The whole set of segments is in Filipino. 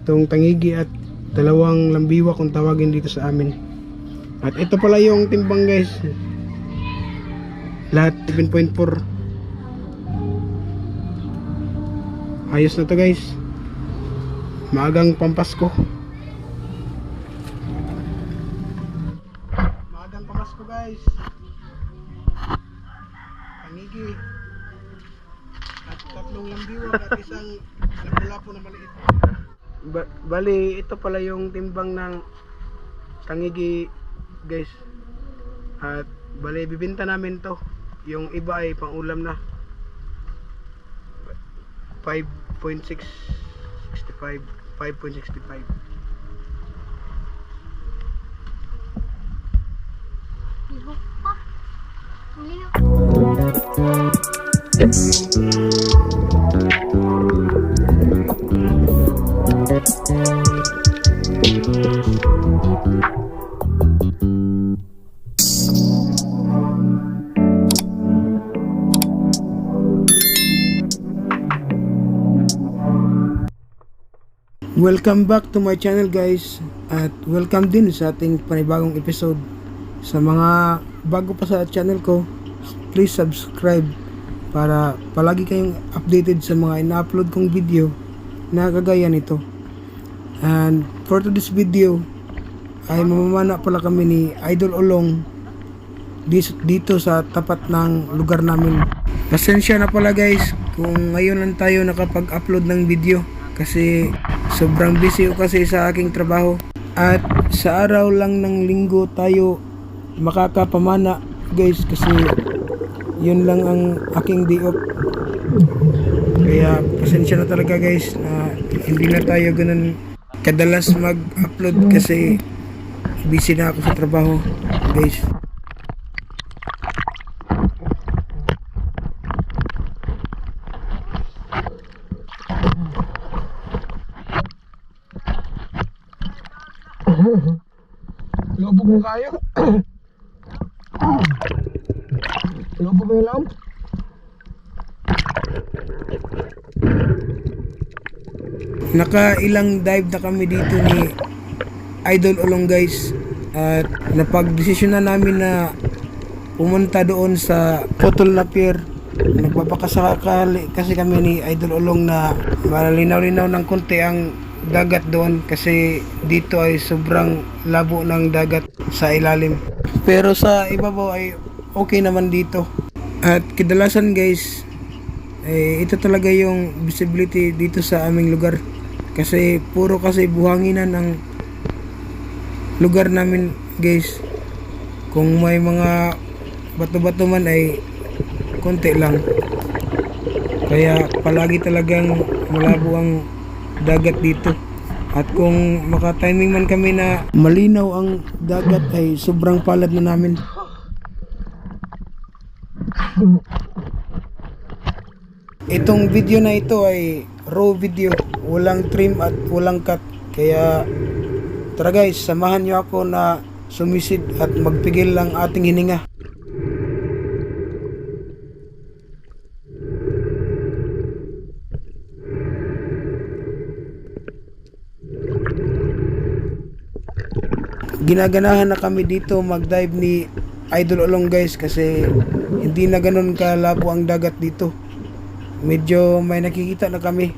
itong tangigi at dalawang lambiwa kung tawagin dito sa amin. At ito pala yung timbang guys, lahat 7.4. Ayos na to guys, maagang pampasko. Maagang pampasko guys, tangigi at tatlong lambiwa at isang lapu-lapu na maliit. Bali, ito pala yung timbang ng tangigi guys. At bali, bibinta namin to. Yung iba ay pang ulam na. 5.65 5.65. Ihok pa. Ihok. Welcome back to my channel guys, at welcome din sa ating panibagong episode. Sa mga bago pa sa channel ko, please subscribe para palagi kayong updated sa mga ina-upload kong video na kagaya nito. And for today's video ay mamamana pala kami ni Idol Olong dito sa tapat ng lugar namin. Pasensya na pala guys kung ngayon lang tayo nakapag-upload ng video kasi sobrang busy ko kasi sa aking trabaho. At sa araw lang ng linggo tayo makakapamana guys, kasi yun lang ang aking day off. Kaya pasensya na talaga guys na hindi na tayo ganun kadalas mag-upload kasi busy na ako sa trabaho guys. Lubog mo kayo. Lubog mo lang. Nakailang dive na kami dito ni Idol Olong guys, at napag-desisyon na namin na pumunta doon sa Putol na Pier. Nagpapakasakali kasi kami ni Idol Olong na malinaw-linaw ng konti ang dagat doon, kasi dito ay sobrang labo ng dagat sa ilalim, pero sa ibabaw ay okay naman dito. At kadalasan guys ito talaga yung visibility dito sa aming lugar, kasi puro kasi buhanginan ang lugar namin guys. Kung may mga bato-bato man ay konti lang, kaya palagi talagang malabo ang dagat dito. At kung maka-timing man kami na malinaw ang dagat ay sobrang palad na namin. Itong video na ito ay raw video, walang trim at walang cut. Kaya tara guys, samahan nyo ako na sumisid at magpigil lang ating hininga. Ginaganahan na kami dito mag-dive ni Idol Olong guys, kasi hindi na ganun kalabo ang dagat dito. Medyo may nakikita na kami.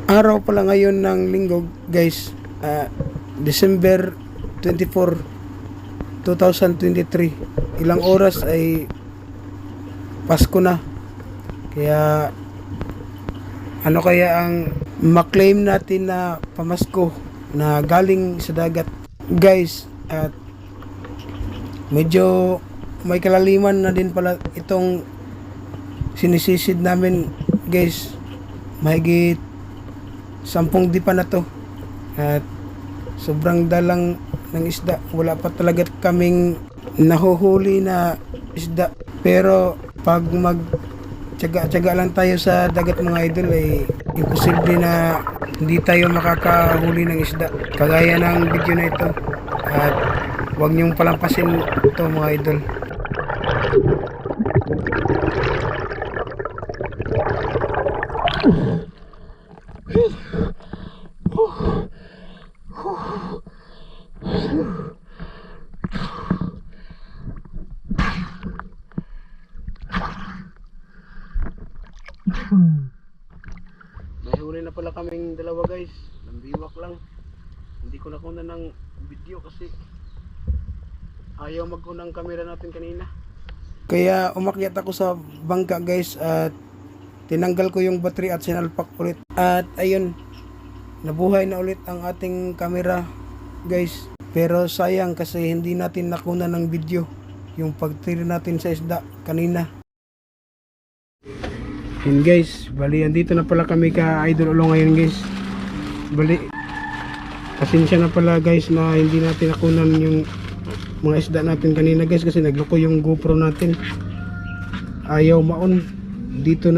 Araw pala ngayon ng linggo guys, December 24, 2023. Ilang oras ay Pasko na. Kaya ano kaya ang maklaim natin na pamasko na galing sa dagat guys. At medyo may kalaliman na din pala itong sinisisid namin guys, mahigit 10 dipa na to. At sobrang dalang ng isda, wala pa talaga kaming nahuhuli na isda, pero pag tsaga lang tayo sa dagat mga idol ay imposible na hindi tayo makakahuli ng isda, kagaya ng video na ito. At huwag niyong palampasin ito mga idol. May huli na pala kaming dalawa guys. Lambiwak lang. Hindi ko nakuna ng video kasi ayaw mag-unang camera natin kanina. Kaya umakyat ako sa bangka guys at tinanggal ko yung battery at sinalpak ulit. At ayun, nabuhay na ulit ang ating camera guys. Pero sayang kasi hindi natin nakuna ng video yung pagtira natin sa isda kanina. Yun guys, bali andito na pala kami ka Idol Ulo ngayon guys. Bali, pasensya na pala guys na hindi natin nakunan yung mga isda natin kanina guys kasi nagloko yung GoPro natin. Ayaw maon. Dito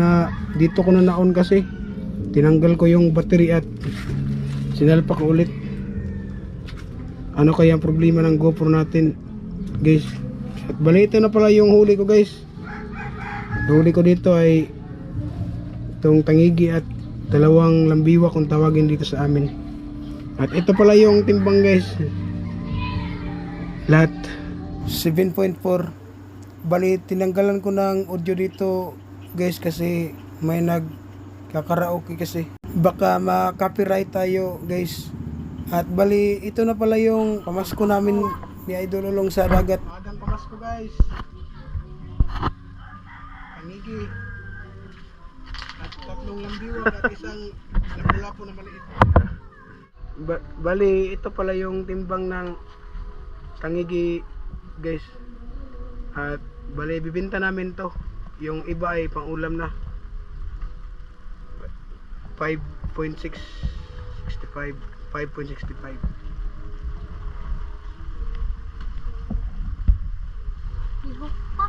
ko na naon kasi tinanggal ko yung battery at sinalpak ko ulit. Ano kaya ang problema ng GoPro natin guys? At bali ito na pala yung huli ko guys. Huli ko dito ay itong tangigi at dalawang lambiwa kung tawagin dito sa amin. At ito pala yung timbang guys. Lahat 7.4. Bali tinanggalan ko ng audio dito guys kasi may nagkakaraoke kasi. Baka ma-copyright tayo guys. At bali ito na pala yung pamasko namin ni Idol Ulong sa dagat. Magandang pamasko guys. Tangigi. At tatlong lambiwag at isang lapu-lapu na maliit. Bali ito pala yung timbang ng tangigi guys. At bali bibenta namin to. Yung iba ay pang ulam na. 5.65 5.65. Ihok pa.